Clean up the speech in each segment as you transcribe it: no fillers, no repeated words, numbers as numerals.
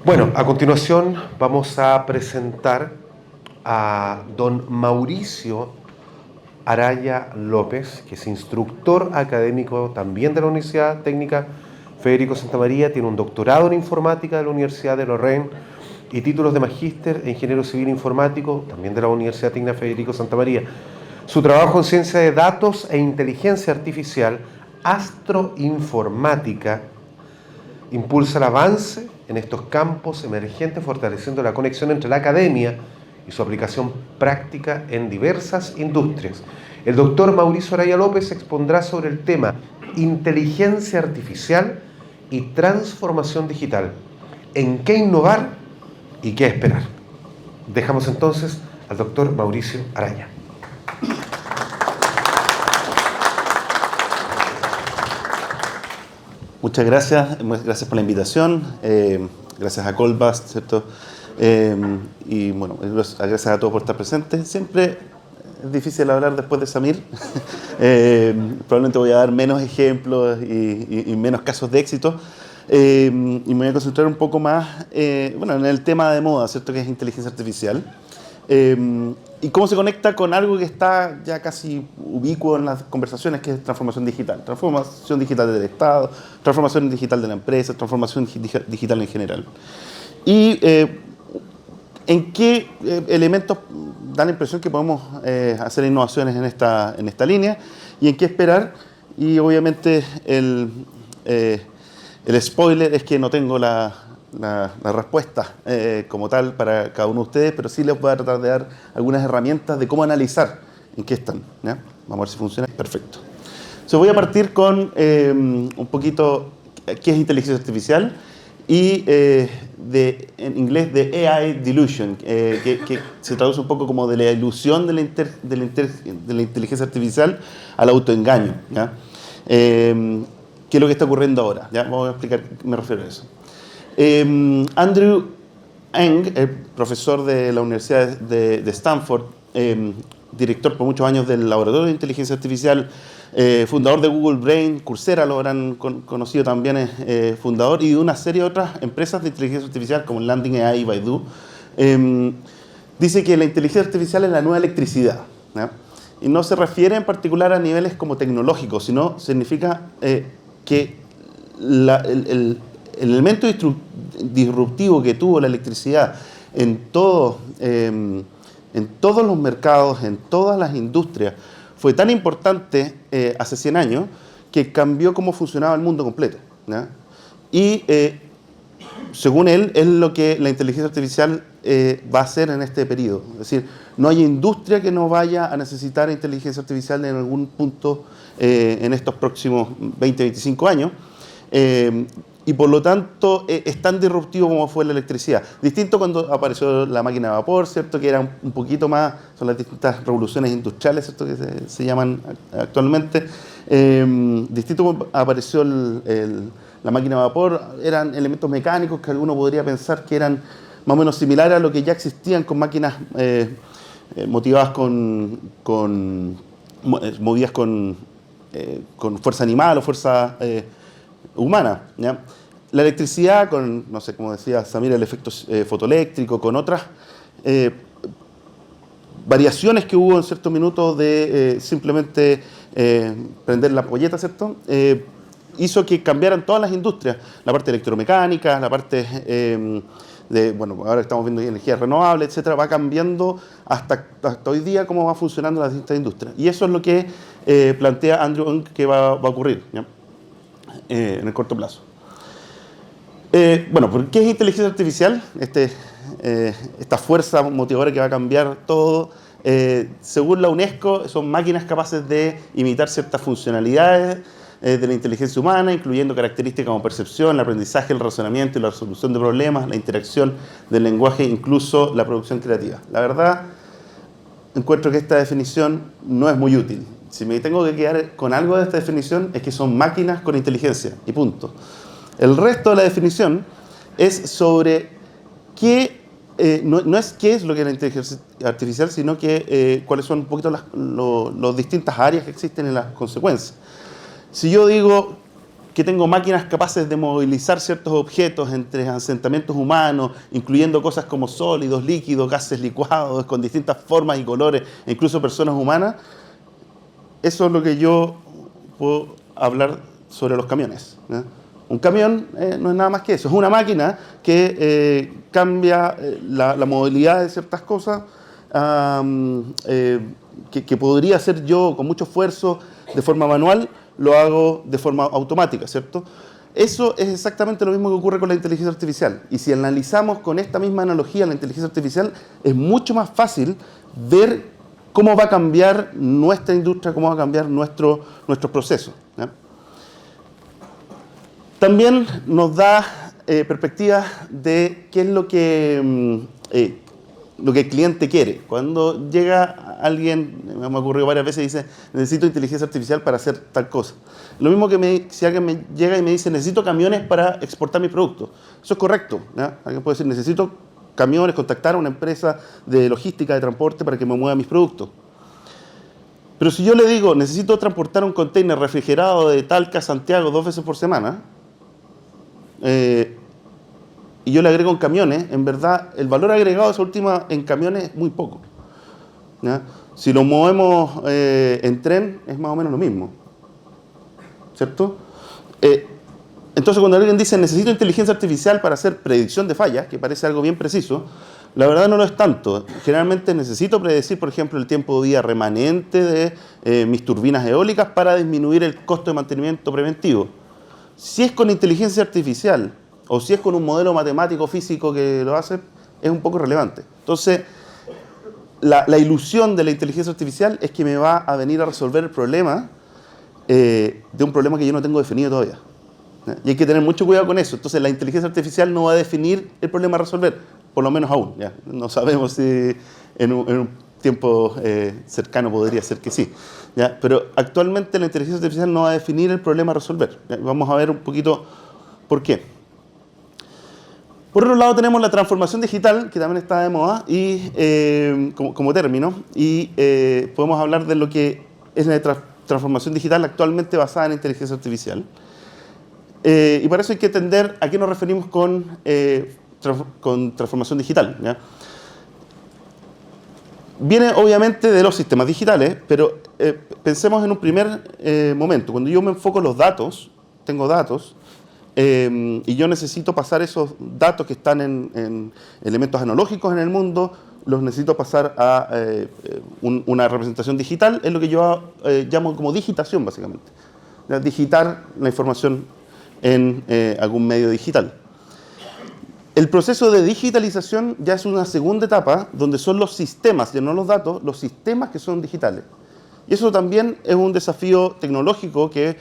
Bueno, a continuación vamos a presentar a don Mauricio Araya López, que es instructor académico también de la Universidad Técnica Federico Santa María, tiene un doctorado en informática de la Universidad de Lorraine y títulos de magíster en ingeniero civil informático, también de la Universidad Técnica Federico Santa María. Su trabajo en ciencia de datos e inteligencia artificial, astroinformática, impulsa el avance en estos campos emergentes, fortaleciendo la conexión entre la academia y su aplicación práctica en diversas industrias. El doctor Mauricio Araya López expondrá sobre el tema inteligencia artificial y transformación digital. ¿En qué innovar y qué esperar? Dejamos entonces al doctor Mauricio Araya. Muchas gracias por la invitación, gracias a Colbast, ¿cierto? Y bueno, gracias a todos por estar presentes. Siempre es difícil hablar después de Samir. Probablemente voy a dar menos ejemplos y menos casos de éxito. Y me voy a concentrar un poco más en el tema de moda, ¿cierto? Que es inteligencia artificial. Y cómo se conecta con algo que está ya casi ubicuo en las conversaciones, que es transformación digital. Transformación digital del Estado, transformación digital de la empresa, transformación digital en general. Y en qué elementos dan la impresión que podemos hacer innovaciones en esta línea y en qué esperar. Y obviamente el spoiler es que no tengo la respuesta como tal para cada uno de ustedes, pero sí les voy a tratar de dar algunas herramientas de cómo analizar en qué están, ¿ya? Vamos a ver si funciona. Perfecto. Voy a partir con un poquito qué es inteligencia artificial y en inglés de AI delusion, que se traduce un poco como de la ilusión de la inteligencia artificial al autoengaño, ¿ya? ¿Qué es lo que está ocurriendo ahora? ¿Ya? Vamos a explicar qué me refiero a eso. Andrew Ng, el profesor de la Universidad de Stanford, director por muchos años del Laboratorio de Inteligencia Artificial, fundador de Google Brain, Coursera lo habrán conocido también, es fundador, y de una serie de otras empresas de inteligencia artificial como Landing AI y Baidu, dice que la inteligencia artificial es la nueva electricidad, ¿ya? Y no se refiere en particular a niveles como tecnológicos, sino significa que el elemento disruptivo que tuvo la electricidad en todos los mercados, en todas las industrias, fue tan importante hace 100 años que cambió cómo funcionaba el mundo completo, ¿ya? Y según él, es lo que la inteligencia artificial va a hacer en este periodo. Es decir, no hay industria que no vaya a necesitar inteligencia artificial en algún punto en estos próximos 20-25 años. Y por lo tanto es tan disruptivo como fue la electricidad. Distinto cuando apareció la máquina de vapor, ¿cierto? Que era un poquito más, son las distintas revoluciones industriales, ¿cierto? Que se llaman actualmente. Distinto cuando apareció la máquina de vapor, eran elementos mecánicos que alguno podría pensar que eran más o menos similares a lo que ya existían con máquinas motivadas movidas con fuerza animal o fuerza humana, ¿ya? La electricidad, con, no sé, como decía Samir, el efecto fotoeléctrico, con otras variaciones que hubo en ciertos minutos de simplemente prender la ampolleta, ¿cierto? Hizo que cambiaran todas las industrias, la parte electromecánica, la parte ahora estamos viendo energías renovables, etcétera, va cambiando hasta hoy día cómo va funcionando las distintas industrias. Y eso es lo que plantea Andrew Ng que va a ocurrir, ¿ya? En el corto plazo. ¿Por qué es inteligencia artificial? Esta fuerza motivadora que va a cambiar todo. Según la UNESCO, son máquinas capaces de imitar ciertas funcionalidades de la inteligencia humana, incluyendo características como percepción, el aprendizaje, el razonamiento y la resolución de problemas, la interacción del lenguaje, incluso la producción creativa. La verdad, encuentro que esta definición no es muy útil. Si me tengo que quedar con algo de esta definición, es que son máquinas con inteligencia, y punto. El resto de la definición es sobre qué, no es qué es lo que es la inteligencia artificial, sino que cuáles son un poquito las distintas áreas que existen en las consecuencias. Si yo digo que tengo máquinas capaces de movilizar ciertos objetos entre asentamientos humanos, incluyendo cosas como sólidos, líquidos, gases licuados, con distintas formas y colores, e incluso personas humanas. Eso es lo que yo puedo hablar sobre los camiones, ¿no? Un camión no es nada más que eso, es una máquina que cambia la movilidad de ciertas cosas, que podría hacer yo con mucho esfuerzo de forma manual, lo hago de forma automática, ¿cierto? Eso es exactamente lo mismo que ocurre con la inteligencia artificial. Y si analizamos con esta misma analogía la inteligencia artificial, es mucho más fácil ver cómo va a cambiar nuestra industria, cómo va a cambiar nuestros procesos, ¿no? También nos da perspectivas de qué es lo que el cliente quiere. Cuando llega alguien, me ha ocurrido varias veces, y dice, necesito inteligencia artificial para hacer tal cosa. Lo mismo que si alguien me llega y me dice, necesito camiones para exportar mis productos. Eso es correcto, ¿no? Alguien puede decir, necesito camiones, contactar a una empresa de logística, de transporte para que me mueva mis productos. Pero si yo le digo, necesito transportar un container refrigerado de Talca a Santiago 2 veces por semana, y yo le agrego en camiones, en verdad, el valor agregado de esa última en camiones es muy poco, ¿ya? Si lo movemos en tren, es más o menos lo mismo, ¿cierto? Entonces, cuando alguien dice, necesito inteligencia artificial para hacer predicción de fallas, que parece algo bien preciso, la verdad no lo es tanto. Generalmente necesito predecir, por ejemplo, el tiempo de vida remanente de mis turbinas eólicas para disminuir el costo de mantenimiento preventivo. Si es con inteligencia artificial o si es con un modelo matemático físico que lo hace, es un poco relevante. Entonces, la ilusión de la inteligencia artificial es que me va a venir a resolver el problema de un problema que yo no tengo definido todavía, ¿ya? Y hay que tener mucho cuidado con eso. Entonces, la inteligencia artificial no va a definir el problema a resolver, por lo menos aún, ¿ya? No sabemos si en un tiempo cercano podría ser que sí, ¿ya? Pero actualmente la inteligencia artificial no va a definir el problema a resolver, ¿ya? Vamos a ver un poquito por qué. Por otro lado tenemos la transformación digital, que también está de moda y, como término, y podemos hablar de lo que es la transformación digital actualmente basada en inteligencia artificial. Y para eso hay que entender a qué nos referimos con transformación digital, ¿ya? Viene obviamente de los sistemas digitales, pero pensemos en un primer momento. Cuando yo me enfoco en los datos, tengo datos, y yo necesito pasar esos datos que están en elementos analógicos en el mundo, los necesito pasar a una representación digital, es lo que yo llamo como digitación, básicamente. Digitar la información en algún medio digital. El proceso de digitalización ya es una segunda etapa, donde son los sistemas, ya no los datos, los sistemas que son digitales. Y eso también es un desafío tecnológico, que es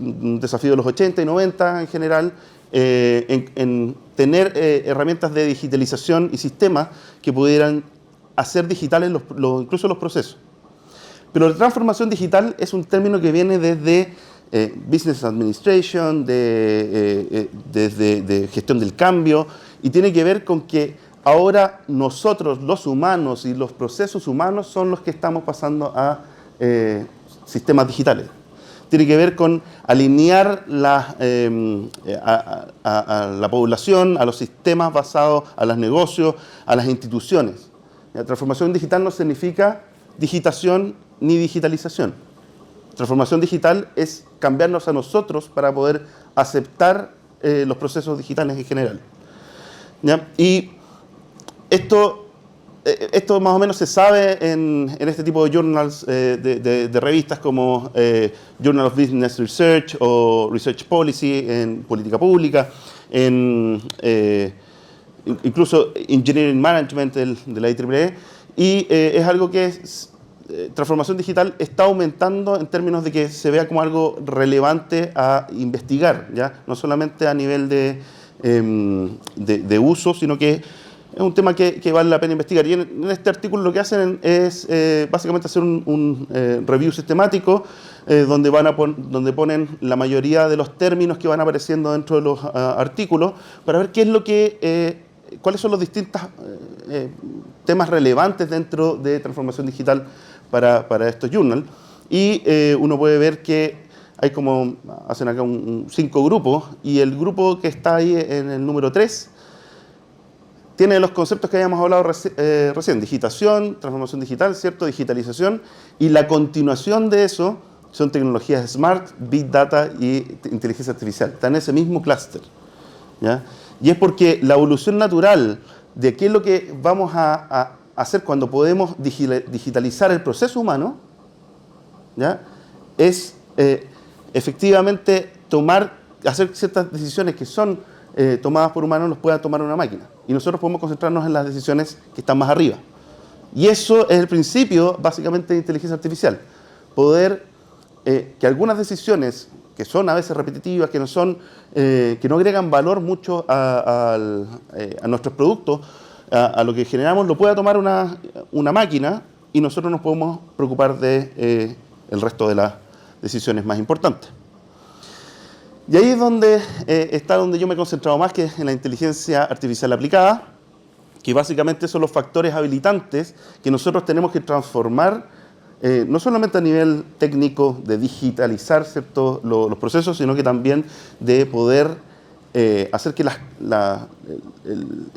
un desafío de los 80 y 90 en general, en tener herramientas de digitalización y sistemas que pudieran hacer digitales incluso los procesos. Pero la transformación digital es un término que viene desde Business Administration, desde gestión del cambio, y tiene que ver con que ahora nosotros, los humanos y los procesos humanos, son los que estamos pasando a sistemas digitales. Tiene que ver con alinear a la población, a los sistemas basados, a los negocios, a las instituciones. La transformación digital no significa digitación ni digitalización. Transformación digital es cambiarnos a nosotros para poder aceptar los procesos digitales en general, ¿ya? Y esto más o menos se sabe en este tipo de journals, de revistas como Journal of Business Research o Research Policy en política pública, incluso Engineering Management de la IEEE, y es algo que transformación digital está aumentando en términos de que se vea como algo relevante a investigar, ¿ya? No solamente a nivel de uso, sino que es un tema que vale la pena investigar. Y en este artículo lo que hacen es básicamente hacer un review sistemático donde ponen la mayoría de los términos que van apareciendo dentro de los artículos para ver qué es lo cuáles son los distintos temas relevantes dentro de transformación digital para estos journals. Y uno puede ver que hacen acá 5 grupos, y el grupo que está ahí en el número 3 tiene los conceptos que habíamos hablado recién: digitación, transformación digital, ¿cierto? Digitalización, y la continuación de eso son tecnologías smart, big data y inteligencia artificial. Está en ese mismo clúster, ¿ya? Y es porque la evolución natural de qué es lo que vamos a hacer cuando podemos digitalizar el proceso humano, ¿ya? Es efectivamente hacer ciertas decisiones que son tomadas por humanos, los pueda tomar una máquina. Y nosotros podemos concentrarnos en las decisiones que están más arriba. Y eso es el principio, básicamente, de inteligencia artificial. Poder que algunas decisiones que son a veces repetitivas, que no agregan valor mucho a nuestros productos, a lo que generamos, lo pueda tomar una máquina, y nosotros nos podemos preocupar de el resto de las decisiones más importantes. Y ahí es donde está donde yo me he concentrado más, que es en la inteligencia artificial aplicada, que básicamente son los factores habilitantes que nosotros tenemos que transformar, no solamente a nivel técnico de digitalizar, ¿cierto?, los procesos, sino que también de poder hacer que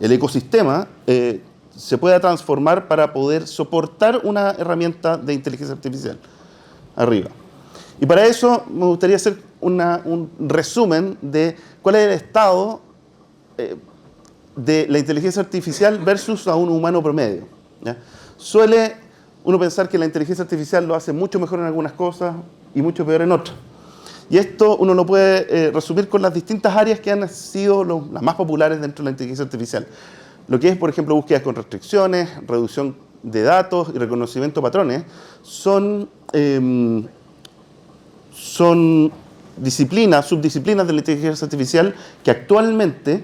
el ecosistema se pueda transformar para poder soportar una herramienta de inteligencia artificial arriba. Y para eso me gustaría hacer un resumen de cuál es el estado de la inteligencia artificial versus a un humano promedio, ¿ya? Suele uno pensar que la inteligencia artificial lo hace mucho mejor en algunas cosas y mucho peor en otras. Y esto uno lo puede resumir con las distintas áreas que han sido las más populares dentro de la inteligencia artificial. Lo que es, por ejemplo, búsquedas con restricciones, reducción de datos y reconocimiento de patrones, son subdisciplinas de la inteligencia artificial que actualmente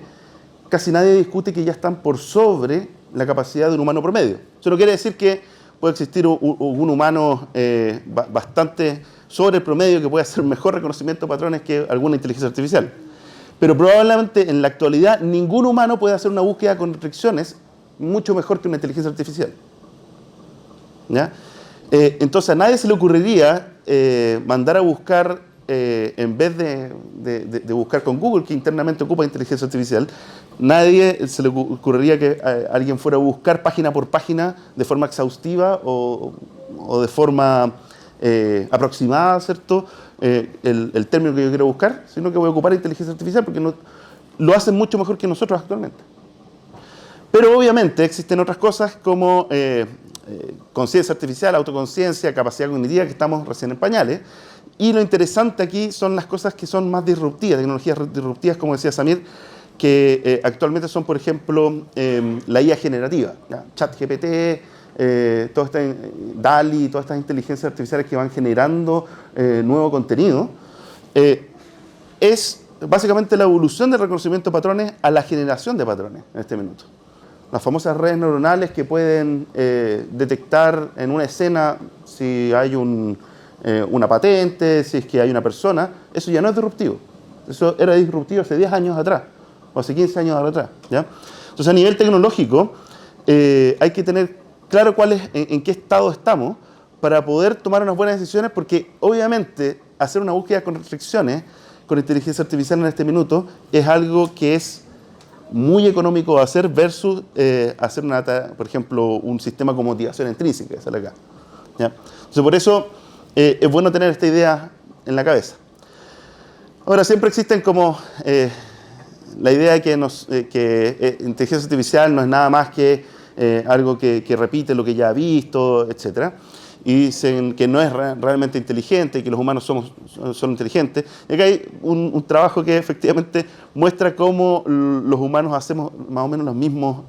casi nadie discute que ya están por sobre la capacidad de un humano promedio. Eso no quiere decir que puede existir un humano bastante sobre el promedio que puede hacer mejor reconocimiento de patrones que alguna inteligencia artificial. Pero probablemente en la actualidad ningún humano puede hacer una búsqueda con restricciones mucho mejor que una inteligencia artificial, ¿ya? Entonces a nadie se le ocurriría mandar a buscar, en vez de buscar con Google, que internamente ocupa inteligencia artificial, nadie se le ocurriría que alguien fuera a buscar página por página de forma exhaustiva o de forma aproximada, ¿cierto?, el término que yo quiero buscar, sino que voy a ocupar inteligencia artificial porque lo hacen mucho mejor que nosotros actualmente. Pero obviamente existen otras cosas como conciencia artificial, autoconciencia, capacidad cognitiva, que estamos recién en pañales. Y lo interesante aquí son las cosas que son más disruptivas, tecnologías disruptivas, como decía Samir, que actualmente son, por ejemplo, la IA generativa, ¿ya? ChatGPT, DALL-E, todas estas inteligencias artificiales que van generando nuevo contenido, es básicamente la evolución del reconocimiento de patrones a la generación de patrones en este minuto. Las famosas redes neuronales que pueden detectar en una escena si hay una patente, si es que hay una persona, eso ya no es disruptivo. Eso era disruptivo hace 10 años atrás, o hace 15 años atrás, ¿ya? Entonces, a nivel tecnológico, hay que tener claro en qué estado estamos para poder tomar unas buenas decisiones, porque obviamente hacer una búsqueda con restricciones, con inteligencia artificial en este minuto, es algo que es muy económico de hacer versus hacer, por ejemplo, un sistema con motivación intrínseca, que sale acá, ¿ya? Entonces, por eso es bueno tener esta idea en la cabeza. Ahora, siempre existen como la idea de que inteligencia artificial no es nada más que algo que repite lo que ya ha visto, etc. Y dicen que no es realmente inteligente y que los humanos son inteligentes. Y acá hay un trabajo que efectivamente muestra cómo los humanos hacemos más o menos los mismos,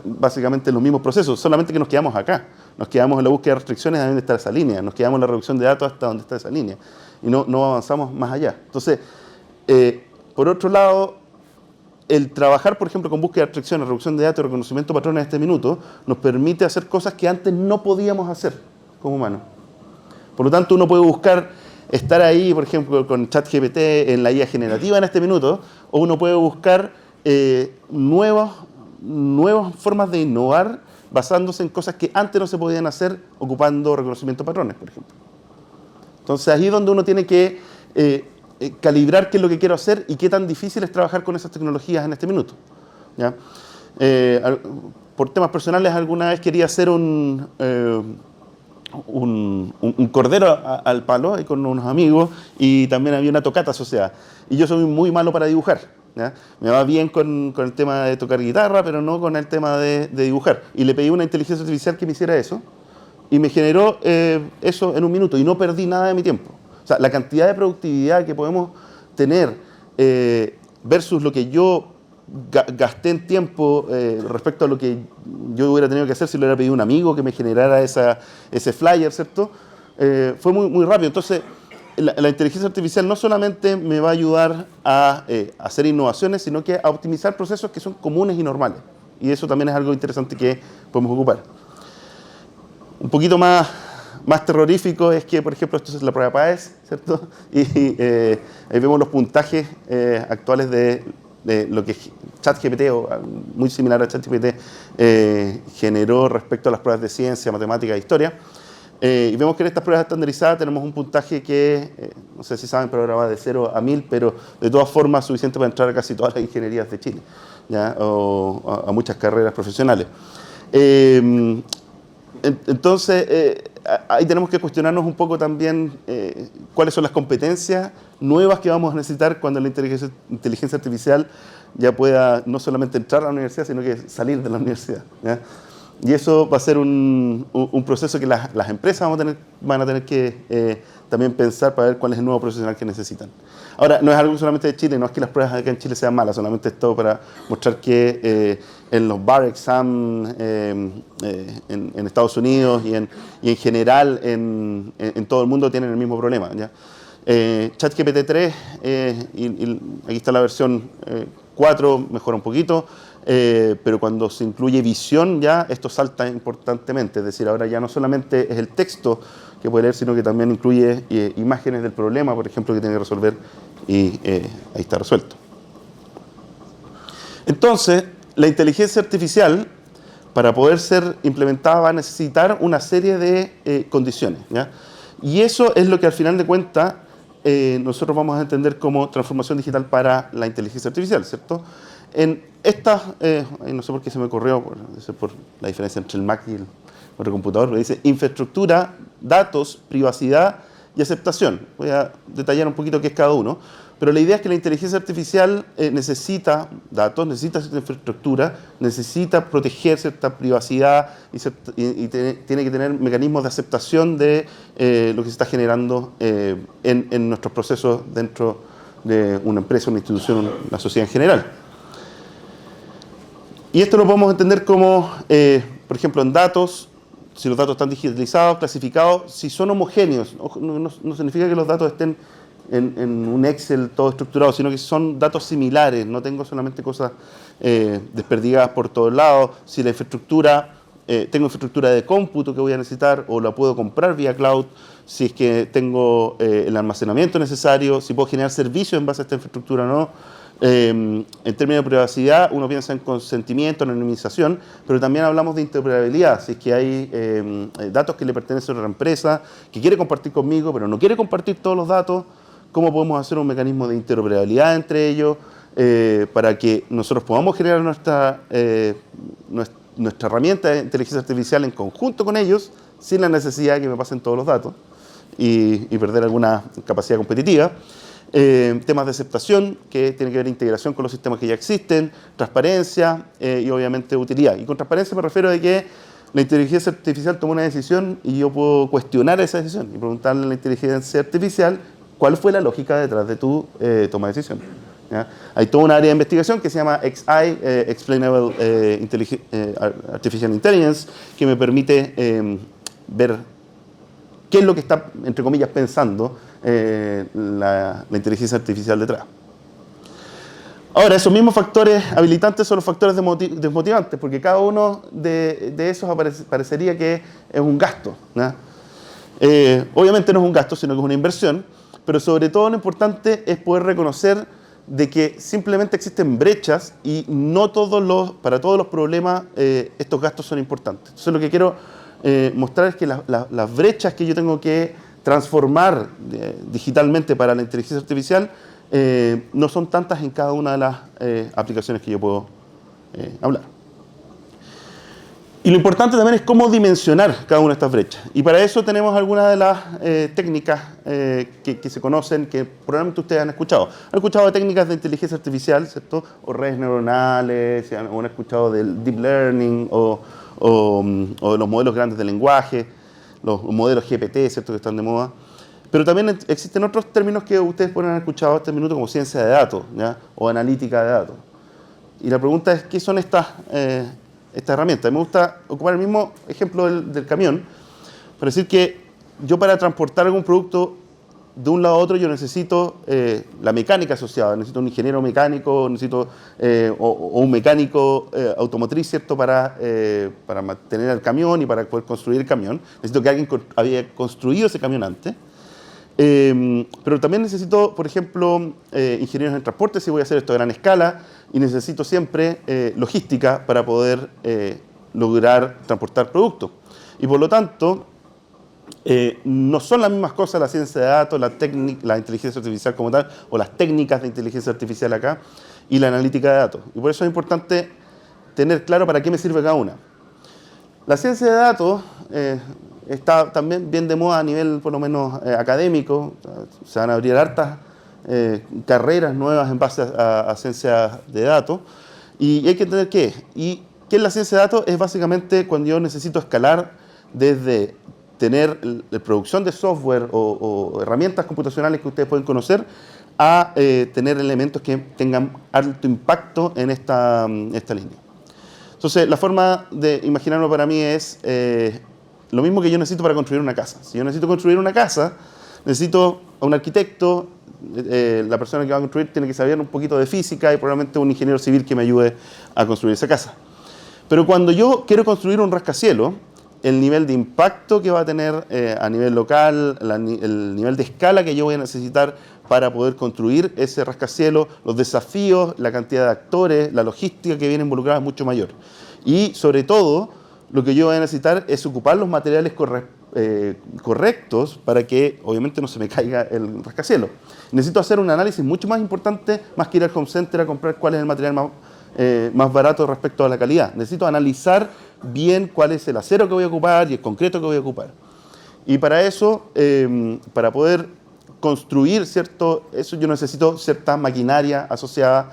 básicamente los mismos procesos, solamente que nos quedamos acá. Nos quedamos en la búsqueda de restricciones a donde está esa línea, nos quedamos en la reducción de datos hasta donde está esa línea y no avanzamos más allá. Entonces, por otro lado, el trabajar, por ejemplo, con búsqueda de restricciones, reducción de datos y reconocimiento de patrones en este minuto, nos permite hacer cosas que antes no podíamos hacer como humanos. Por lo tanto, uno puede buscar estar ahí, por ejemplo, con ChatGPT en la IA generativa en este minuto, o uno puede buscar nuevas formas de innovar basándose en cosas que antes no se podían hacer ocupando reconocimiento de patrones, por ejemplo. Entonces ahí es donde uno tiene que calibrar qué es lo que quiero hacer y qué tan difícil es trabajar con esas tecnologías en este minuto, ¿ya? Por temas personales, alguna vez quería hacer un cordero al palo con unos amigos, y también había una tocata asociada. Y yo soy muy malo para dibujar, ¿ya? Me va bien con el tema de tocar guitarra, pero no con el tema de dibujar. Y le pedí a una inteligencia artificial que me hiciera eso, y me generó eso en un minuto, y no perdí nada de mi tiempo. O sea, la cantidad de productividad que podemos tener versus lo que yo gasté en tiempo respecto a lo que yo hubiera tenido que hacer si lo hubiera pedido a un amigo que me generara ese flyer, ¿cierto? Fue muy rápido. Entonces, la inteligencia artificial no solamente me va a ayudar a hacer innovaciones, sino que a optimizar procesos que son comunes y normales. Y eso también es algo interesante que podemos ocupar. Un poquito más terrorífico es que, por ejemplo, esto es la prueba PAES, ¿cierto? Y ahí vemos los puntajes actuales de lo que ChatGPT, o muy similar a ChatGPT, generó respecto a las pruebas de ciencia, matemática e historia. Y vemos que en estas pruebas estandarizadas tenemos un puntaje que, no sé si saben, pero ahora va de 0 a 1000, pero de todas formas suficiente para entrar a casi todas las ingenierías de Chile, ¿ya? O a muchas carreras profesionales. Entonces, ahí tenemos que cuestionarnos un poco también cuáles son las competencias nuevas que vamos a necesitar cuando la inteligencia artificial ya pueda no solamente entrar a la universidad, sino que salir de la universidad, ¿ya? Y eso va a ser un proceso que las empresas van a tener que también pensar para ver cuál es el nuevo profesional que necesitan. Ahora, no es algo solamente de Chile, no es que las pruebas acá en Chile sean malas, solamente es todo para mostrar que en los bar exam en Estados Unidos y en general en todo el mundo tienen el mismo problema, ¿ya? ChatGPT 3, y aquí está la versión 4, mejora un poquito, pero cuando se incluye visión ya esto salta importantemente, es decir, ahora ya no solamente es el texto que puede leer, sino que también incluye imágenes del problema, por ejemplo, que tiene que resolver, y ahí está resuelto. Entonces, la inteligencia artificial, para poder ser implementada, va a necesitar una serie de condiciones, ¿ya? Y eso es lo que al final de cuentas nosotros vamos a entender como transformación digital para la inteligencia artificial, ¿cierto? En estas, no sé por qué se me corrió, por la diferencia entre el Mac y el otro computador, pero dice infraestructura, datos, privacidad y aceptación. Voy a detallar un poquito qué es cada uno, pero la idea es que la inteligencia artificial necesita datos, necesita cierta infraestructura, necesita proteger cierta privacidad y tiene que tener mecanismos de aceptación de lo que se está generando en nuestros procesos dentro de una empresa, una institución, una sociedad en general. Y esto lo podemos entender como, por ejemplo, en datos, si los datos están digitalizados, clasificados, si son homogéneos. No significa que los datos estén en un Excel todo estructurado, sino que son datos similares, no tengo solamente cosas desperdigadas por todos lados. Si la infraestructura, tengo infraestructura de cómputo que voy a necesitar, o la puedo comprar vía cloud, si es que tengo el almacenamiento necesario, si puedo generar servicios en base a esta infraestructura o no. En términos de privacidad, uno piensa en consentimiento, en anonimización, pero también hablamos de interoperabilidad. Si es que hay datos que le pertenecen a otra empresa, que quiere compartir conmigo, pero no quiere compartir todos los datos, ¿cómo podemos hacer un mecanismo de interoperabilidad entre ellos para que nosotros podamos generar nuestra herramienta de inteligencia artificial en conjunto con ellos, sin la necesidad de que me pasen todos los datos y perder alguna capacidad competitiva? Temas de aceptación, que tienen que ver integración con los sistemas que ya existen, transparencia y obviamente utilidad. Y con transparencia me refiero a que la inteligencia artificial toma una decisión y yo puedo cuestionar esa decisión y preguntarle a la inteligencia artificial cuál fue la lógica detrás de tu toma de decisión, ¿ya? Hay toda una área de investigación que se llama XI, Explainable Artificial Intelligence, que me permite ver qué es lo que está, entre comillas, pensando la inteligencia artificial detrás. Ahora, esos mismos factores habilitantes son los factores desmotivantes, porque cada uno de esos parecería que es un gasto, ¿no? Obviamente no es un gasto, sino que es una inversión, pero sobre todo lo importante es poder reconocer de que simplemente existen brechas y no para todos los problemas estos gastos son importantes. Entonces lo que quiero mostrar es que las brechas que yo tengo que transformar digitalmente para la inteligencia artificial, no son tantas en cada una de las aplicaciones que yo puedo hablar. Y lo importante también es cómo dimensionar cada una de estas brechas. Y para eso tenemos algunas de las técnicas que se conocen, que probablemente ustedes han escuchado. Han escuchado de técnicas de inteligencia artificial, ¿cierto? O redes neuronales, o han escuchado del deep learning, o de los modelos grandes de lenguaje, los modelos GPT, ¿cierto? Que están de moda. Pero también existen otros términos que ustedes pueden haber escuchado este minuto, como ciencia de datos, ¿ya? O analítica de datos. Y la pregunta es, ¿qué son estas herramientas? Me gusta ocupar el mismo ejemplo del camión, para decir que yo para transportar algún producto de un lado a otro yo necesito la mecánica asociada, necesito un ingeniero mecánico, necesito o un mecánico automotriz, ¿cierto? Para mantener el camión y para poder construir el camión. Necesito que alguien había construido ese camión antes. Pero también necesito, por ejemplo, ingenieros en transporte si voy a hacer esto a gran escala, y necesito siempre logística para poder lograr transportar productos. Y por lo tanto, no son las mismas cosas la ciencia de datos, la inteligencia artificial como tal, o las técnicas de inteligencia artificial acá, y la analítica de datos. Y por eso es importante tener claro para qué me sirve cada una. La ciencia de datos está también bien de moda a nivel, por lo menos, académico. Se van a abrir hartas carreras nuevas en base a ciencia de datos. Y hay que entender qué es. ¿Y qué es la ciencia de datos? Es básicamente cuando yo necesito escalar desde tener la producción de software o herramientas computacionales que ustedes pueden conocer a tener elementos que tengan alto impacto en esta línea. Entonces, la forma de imaginarlo para mí es lo mismo que yo necesito para construir una casa. Si yo necesito construir una casa, necesito a un arquitecto, la persona que va a construir tiene que saber un poquito de física y probablemente un ingeniero civil que me ayude a construir esa casa. Pero cuando yo quiero construir un rascacielos, el nivel de impacto que va a tener a nivel local, el nivel de escala que yo voy a necesitar para poder construir ese rascacielos, los desafíos, la cantidad de actores, la logística que viene involucrada es mucho mayor. Y sobre todo, lo que yo voy a necesitar es ocupar los materiales correctos para que obviamente no se me caiga el rascacielos. Necesito hacer un análisis mucho más importante, más que ir al home center a comprar cuál es el material más barato respecto a la calidad. Necesito analizar bien cuál es el acero que voy a ocupar y el concreto que voy a ocupar. Y para eso, para poder construir eso yo necesito cierta maquinaria asociada,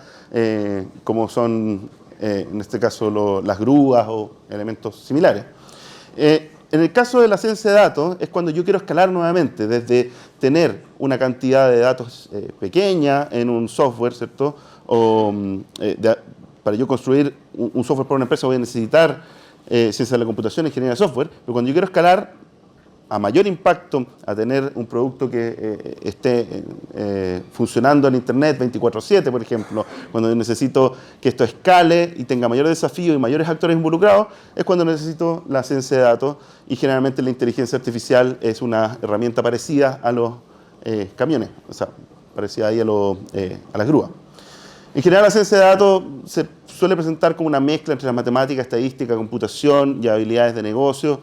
como son en este caso las grúas o elementos similares. En el caso de la ciencia de datos es cuando yo quiero escalar nuevamente, desde tener una cantidad de datos pequeña en un software, ¿cierto? Para yo construir un software para una empresa voy a necesitar ciencia de la computación, ingeniería de software, pero cuando yo quiero escalar a mayor impacto, a tener un producto que esté funcionando en Internet 24/7, por ejemplo, cuando necesito que esto escale y tenga mayor desafío y mayores actores involucrados, es cuando necesito la ciencia de datos, y generalmente la inteligencia artificial es una herramienta parecida a los camiones, o sea, parecida ahí a las grúas. En general, la ciencia de datos se suele presentar como una mezcla entre la matemática, estadística, computación y habilidades de negocio,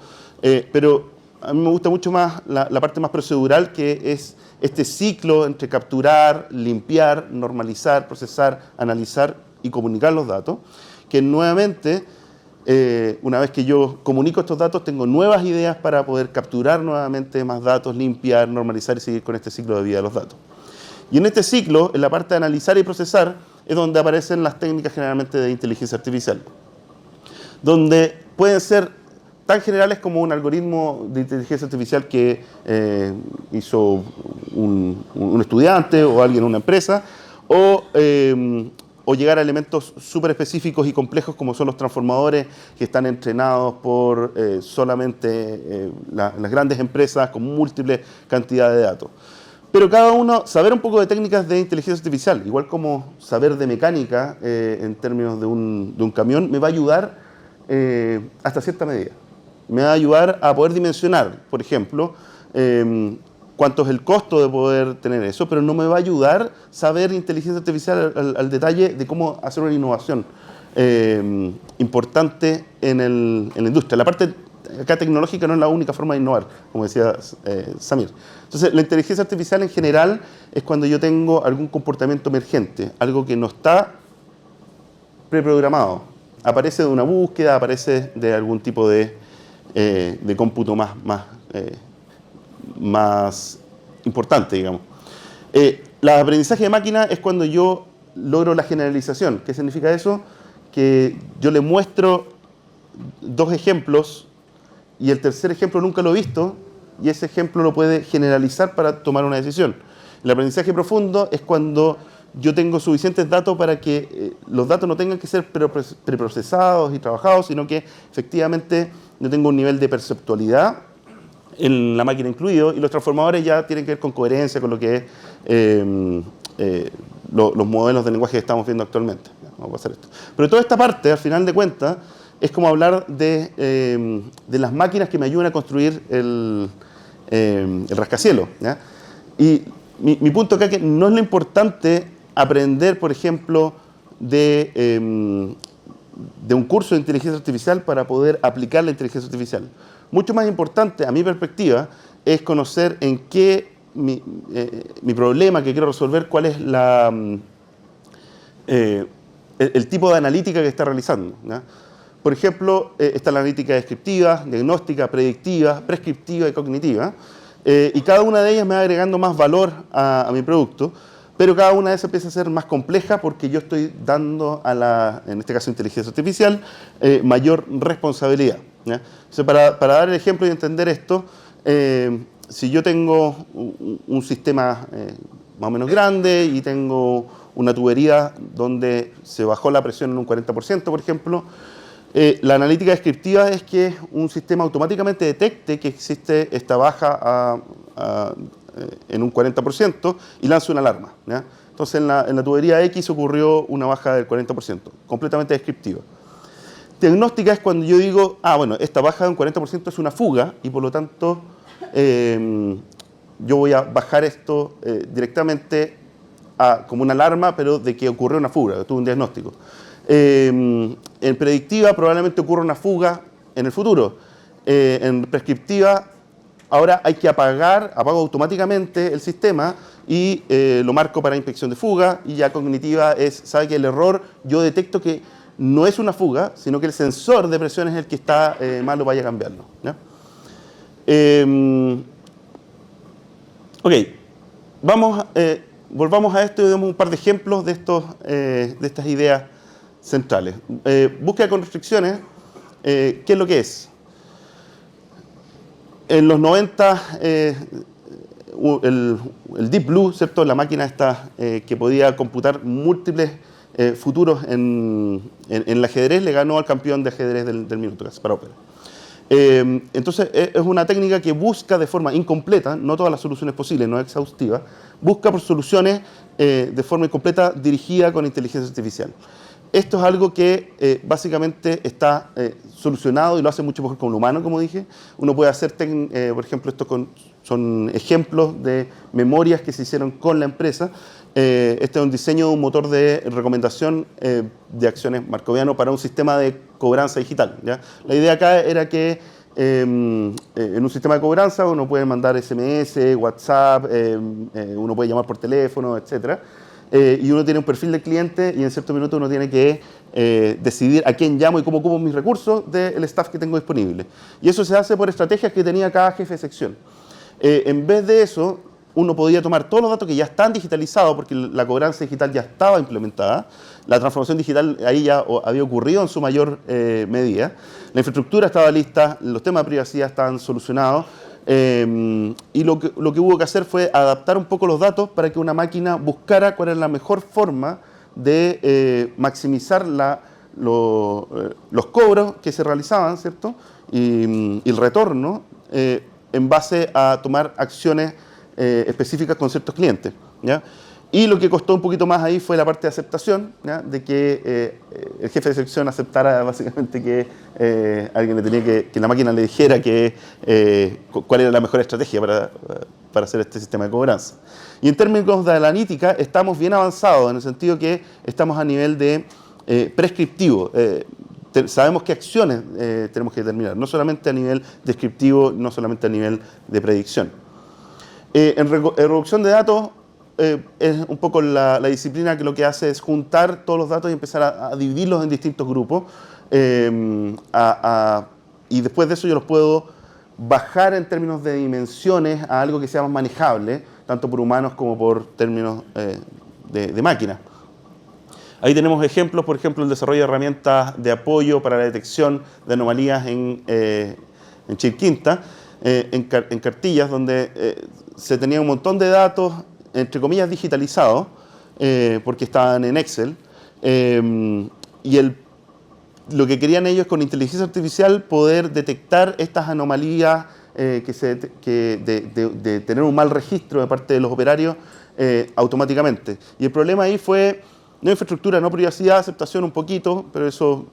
pero a mí me gusta mucho más la parte más procedural, que es este ciclo entre capturar, limpiar, normalizar, procesar, analizar y comunicar los datos, que nuevamente, una vez que yo comunico estos datos, tengo nuevas ideas para poder capturar nuevamente más datos, limpiar, normalizar y seguir con este ciclo de vida de los datos. Y en este ciclo, en la parte de analizar y procesar, es donde aparecen las técnicas generalmente de inteligencia artificial, donde pueden ser tan generales como un algoritmo de inteligencia artificial que hizo un estudiante o alguien en una empresa, o llegar a elementos súper específicos y complejos como son los transformadores, que están entrenados por solamente las grandes empresas con múltiples cantidades de datos. Pero cada uno, saber un poco de técnicas de inteligencia artificial, igual como saber de mecánica en términos de un camión, me va a ayudar hasta cierta medida. Me va a ayudar a poder dimensionar, por ejemplo, cuánto es el costo de poder tener eso, pero no me va a ayudar saber inteligencia artificial al detalle de cómo hacer una innovación importante en la industria. La parte acá tecnológica no es la única forma de innovar, como decía Samir. Entonces, la inteligencia artificial en general es cuando yo tengo algún comportamiento emergente, algo que no está preprogramado. Aparece de una búsqueda, aparece de algún tipo de cómputo más importante, digamos. El aprendizaje de máquina es cuando yo logro la generalización. ¿Qué significa eso? Que yo le muestro 2 ejemplos y el tercer ejemplo nunca lo he visto y ese ejemplo lo puede generalizar para tomar una decisión. El aprendizaje profundo es cuando yo tengo suficientes datos para que los datos no tengan que ser preprocesados y trabajados, sino que efectivamente yo tengo un nivel de perceptualidad en la máquina incluido, y los transformadores ya tienen que ver con coherencia, con lo que es los modelos de lenguaje que estamos viendo actualmente. Vamos a pasar esto. Pero toda esta parte, al final de cuentas, es como hablar de las máquinas que me ayudan a construir el rascacielos, ¿ya? Y mi punto acá es que no es lo importante aprender, por ejemplo, de un curso de inteligencia artificial para poder aplicar la inteligencia artificial. Mucho más importante, a mi perspectiva, es conocer en qué mi problema que quiero resolver, cuál es el tipo de analítica que está realizando, ¿ya? Por ejemplo, está la analítica descriptiva, diagnóstica, predictiva, prescriptiva y cognitiva. Y cada una de ellas me va agregando más valor a mi producto, pero cada una de esas empieza a ser más compleja porque yo estoy dando en este caso inteligencia artificial, mayor responsabilidad, ¿ya? Entonces, para dar el ejemplo y entender esto, si yo tengo un sistema más o menos grande y tengo una tubería donde se bajó la presión en un 40%, por ejemplo, la analítica descriptiva es que un sistema automáticamente detecte que existe esta baja en un 40% y lance una alarma, ¿ya? Entonces en la tubería X ocurrió una baja del 40%, completamente descriptiva. Diagnóstica es cuando yo digo, bueno, esta baja de un 40% es una fuga y por lo tanto yo voy a bajar esto directamente como una alarma, pero de que ocurrió una fuga, que tuve un diagnóstico. En predictiva probablemente ocurra una fuga en el futuro. En prescriptiva, ahora hay que apago automáticamente el sistema y lo marco para inspección de fuga. Y ya cognitiva sabe que el error, yo detecto que no es una fuga, sino que el sensor de presión es el que está malo, vaya a cambiarlo, ¿ya? Ok, volvamos a esto y demos un par de ejemplos de estas ideas centrales. Búsqueda con restricciones, ¿qué es lo que es? En los 90, el Deep Blue, ¿cierto? La máquina esta que podía computar múltiples futuros en el ajedrez, le ganó al campeón de ajedrez del minuto, Kasparov. Entonces, es una técnica que busca de forma incompleta, no todas las soluciones posibles, no es exhaustiva, busca por soluciones de forma incompleta dirigida con inteligencia artificial. Esto es algo que básicamente está solucionado y lo hace mucho mejor con un humano, como dije. Uno puede hacer, por ejemplo, son ejemplos de memorias que se hicieron con la empresa. Este es un diseño de un motor de recomendación de acciones markoviano para un sistema de cobranza digital, ¿ya? La idea acá era que en un sistema de cobranza uno puede mandar SMS, WhatsApp, uno puede llamar por teléfono, etc. Y uno tiene un perfil de cliente y en cierto minuto uno tiene que decidir a quién llamo y cómo ocupo mis recursos del staff que tengo disponible. Y eso se hace por estrategias que tenía cada jefe de sección. En vez de eso, uno podía tomar todos los datos que ya están digitalizados, porque la cobranza digital ya estaba implementada, la transformación digital ahí ya había ocurrido en su mayor medida, la infraestructura estaba lista, los temas de privacidad estaban solucionados, y lo que hubo que hacer fue adaptar un poco los datos para que una máquina buscara cuál era la mejor forma de maximizar los cobros que se realizaban, ¿cierto? Y el retorno en base a tomar acciones específicas con ciertos clientes, ¿ya? Y lo que costó un poquito más ahí fue la parte de aceptación, ¿ya? De que el jefe de sección aceptara básicamente que que la máquina le dijera cuál era la mejor estrategia para hacer este sistema de cobranza. Y en términos de la analítica estamos bien avanzados en el sentido que estamos a nivel de prescriptivo. sabemos qué acciones tenemos que determinar, no solamente a nivel descriptivo, no solamente a nivel de predicción. En reducción de datos, es un poco la disciplina que lo que hace es juntar todos los datos y empezar a dividirlos en distintos grupos, y después de eso yo los puedo bajar en términos de dimensiones a algo que sea más manejable, tanto por humanos como por términos de máquina. Ahí tenemos ejemplos, por ejemplo, el desarrollo de herramientas de apoyo para la detección de anomalías en Chilquinta, en cartillas, donde se tenía un montón de datos, entre comillas, digitalizados, porque estaban en Excel, y lo que querían ellos con inteligencia artificial poder detectar estas anomalías de tener un mal registro de parte de los operarios automáticamente. Y el problema ahí fue no infraestructura, no privacidad, aceptación un poquito, pero eso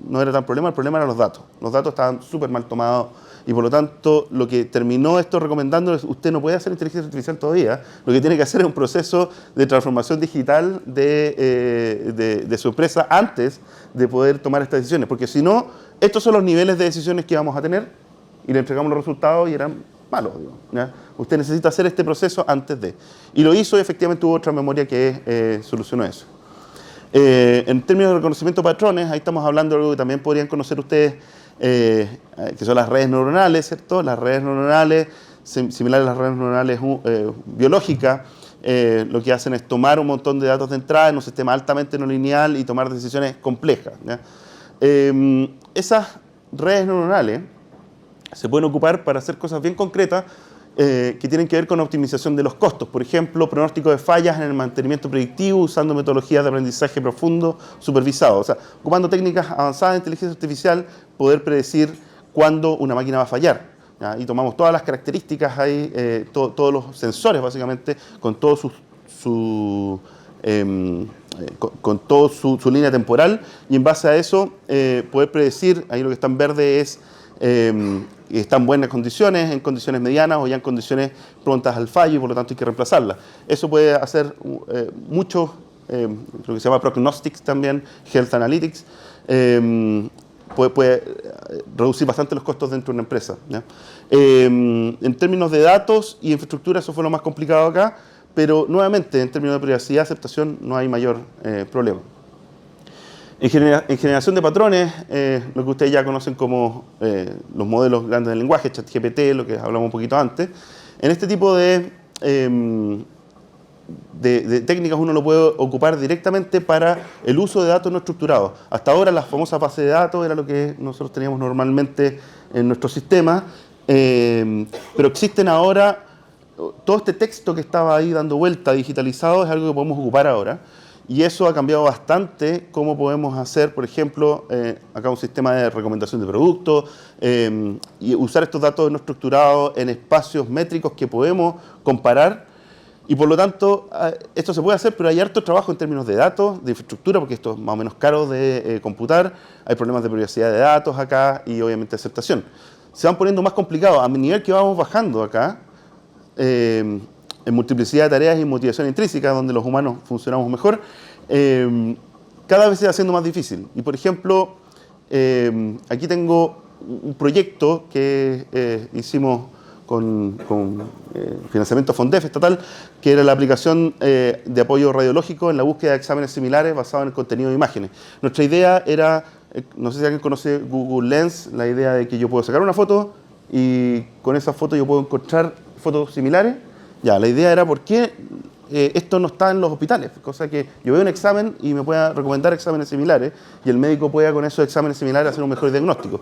no era tan problema. El problema eran los datos. Los datos estaban súper mal tomados y por lo tanto lo que terminó esto recomendando es usted no puede hacer inteligencia artificial todavía. Lo que tiene que hacer es un proceso de transformación digital de su empresa antes de poder tomar estas decisiones. Porque si no, estos son los niveles de decisiones que vamos a tener y le entregamos los resultados y eran malos. ¿Ya? Usted necesita hacer este proceso antes de. Y lo hizo y efectivamente hubo otra memoria que solucionó eso. En términos de reconocimiento de patrones, ahí estamos hablando de algo que también podrían conocer ustedes, que son las redes neuronales, ¿cierto? Las redes neuronales, similares a las redes neuronales biológicas, lo que hacen es tomar un montón de datos de entrada en un sistema altamente no lineal y tomar decisiones complejas. ¿Ya? Esas redes neuronales se pueden ocupar para hacer cosas bien concretas que tienen que ver con optimización de los costos. Por ejemplo, pronóstico de fallas en el mantenimiento predictivo usando metodologías de aprendizaje profundo supervisado. O sea, ocupando técnicas avanzadas de inteligencia artificial, poder predecir cuándo una máquina va a fallar. ¿Ya? Y tomamos todas las características ahí, todos los sensores básicamente, con todo su línea temporal, y en base a eso poder predecir, ahí lo que está en verde es está en buenas condiciones, en condiciones medianas o ya en condiciones prontas al fallo y por lo tanto hay que reemplazarla. Eso puede hacer mucho, lo que se llama prognostics también, health analytics, puede reducir bastante los costos dentro de una empresa. ¿Ya? En términos de datos y infraestructura eso fue lo más complicado acá, pero nuevamente en términos de privacidad y aceptación no hay mayor problema. En generación de patrones, lo que ustedes ya conocen como los modelos grandes del lenguaje, ChatGPT, lo que hablamos un poquito antes, en este tipo de técnicas uno lo puede ocupar directamente para el uso de datos no estructurados. Hasta ahora las famosas bases de datos era lo que nosotros teníamos normalmente en nuestro sistema, pero existen ahora, todo este texto que estaba ahí dando vuelta digitalizado es algo que podemos ocupar ahora. Y eso ha cambiado bastante cómo podemos hacer, por ejemplo, acá un sistema de recomendación de productos y usar estos datos no estructurados en espacios métricos que podemos comparar. Y por lo tanto, esto se puede hacer, pero hay harto trabajo en términos de datos, de infraestructura, porque esto es más o menos caro de computar. Hay problemas de privacidad de datos acá y obviamente aceptación. Se van poniendo más complicados a nivel que vamos bajando acá. En multiplicidad de tareas y motivación intrínseca, donde los humanos funcionamos mejor, cada vez se va haciendo más difícil. Y por ejemplo, aquí tengo un proyecto que hicimos con financiamiento FONDEF estatal, que era la aplicación de apoyo radiológico en la búsqueda de exámenes similares basado en el contenido de imágenes. Nuestra idea era, no sé si alguien conoce Google Lens, la idea de que yo puedo sacar una foto y con esa foto yo puedo encontrar fotos similares. Ya, la idea era por qué esto no está en los hospitales, cosa que yo veo un examen y me pueda recomendar exámenes similares y el médico pueda con esos exámenes similares hacer un mejor diagnóstico.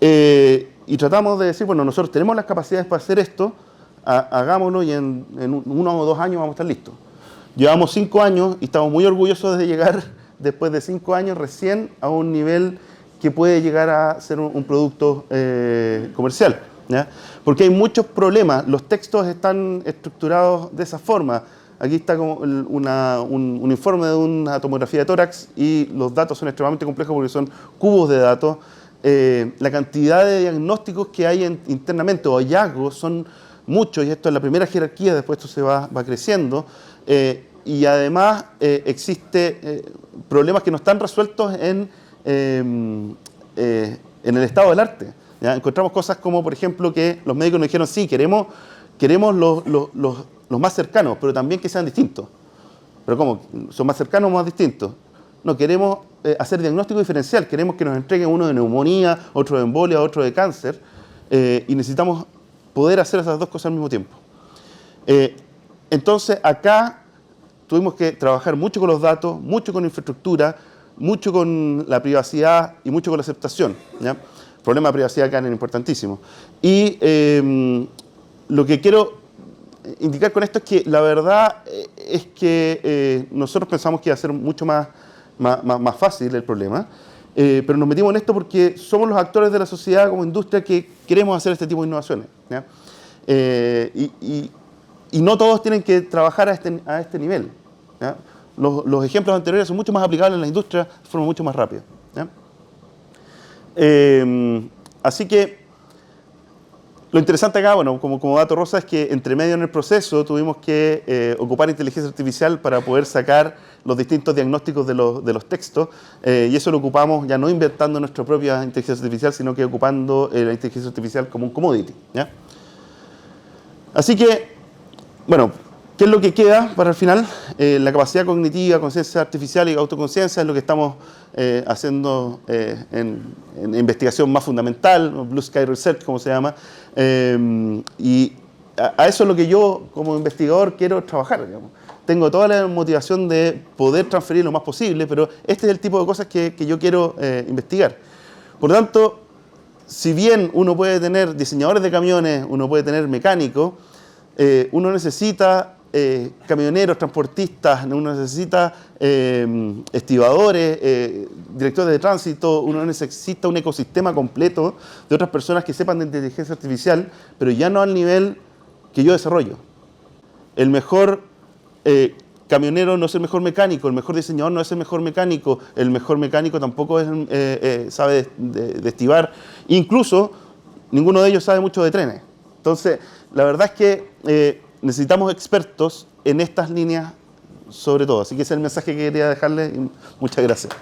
Y tratamos de decir, bueno, nosotros tenemos las capacidades para hacer esto, hagámoslo y en 1 o 2 años vamos a estar listos. Llevamos 5 años y estamos muy orgullosos de llegar después de 5 años recién a un nivel que puede llegar a ser un producto comercial. ¿Ya? Porque hay muchos problemas, los textos están estructurados de esa forma. Aquí está como un informe de una tomografía de tórax y los datos son extremadamente complejos porque son cubos de datos. La cantidad de diagnósticos que hay internamente o hallazgos son muchos y esto es la primera jerarquía, después esto se va creciendo. Y además existe problemas que no están resueltos en en el estado del arte. ¿Ya? Encontramos cosas como, por ejemplo, que los médicos nos dijeron, sí, queremos los más cercanos, pero también que sean distintos. ¿Pero cómo? ¿Son más cercanos o más distintos? No, queremos hacer diagnóstico diferencial, queremos que nos entreguen uno de neumonía, otro de embolia, otro de cáncer, y necesitamos poder hacer esas dos cosas al mismo tiempo. Entonces, acá tuvimos que trabajar mucho con los datos, mucho con infraestructura, mucho con la privacidad y mucho con la aceptación. ¿Ya? El problema de privacidad acá es importantísimo. Y lo que quiero indicar con esto es que la verdad es que nosotros pensamos que iba a ser mucho más fácil el problema, pero nos metimos en esto porque somos los actores de la sociedad como industria que queremos hacer este tipo de innovaciones. ¿Ya? Y no todos tienen que trabajar a este nivel. ¿Ya? Los ejemplos anteriores son mucho más aplicables en la industria de forma mucho más rápida. ¿Ya? Así que lo interesante acá, bueno, como dato rosa, es que entre medio en el proceso tuvimos que ocupar inteligencia artificial para poder sacar los distintos diagnósticos de los textos, y eso lo ocupamos ya no inventando nuestra propia inteligencia artificial, sino que ocupando la inteligencia artificial como un commodity. ¿Ya? Así que, bueno, ¿qué es lo que queda para el final? La capacidad cognitiva, conciencia artificial y autoconciencia es lo que estamos haciendo en investigación más fundamental, Blue Sky Research, como se llama, y a eso es lo que yo como investigador quiero trabajar, digamos. Tengo toda la motivación de poder transferir lo más posible, pero este es el tipo de cosas que yo quiero investigar. Por lo tanto, si bien uno puede tener diseñadores de camiones, uno puede tener mecánicos, uno necesita camioneros, transportistas, uno necesita estibadores, directores de tránsito, uno necesita un ecosistema completo de otras personas que sepan de inteligencia artificial, pero ya no al nivel que yo desarrollo. El mejor camionero no es el mejor mecánico, el mejor diseñador no es el mejor mecánico tampoco sabe de estibar, incluso ninguno de ellos sabe mucho de trenes. Entonces, la verdad es que necesitamos expertos en estas líneas sobre todo. Así que ese es el mensaje que quería dejarles y muchas gracias.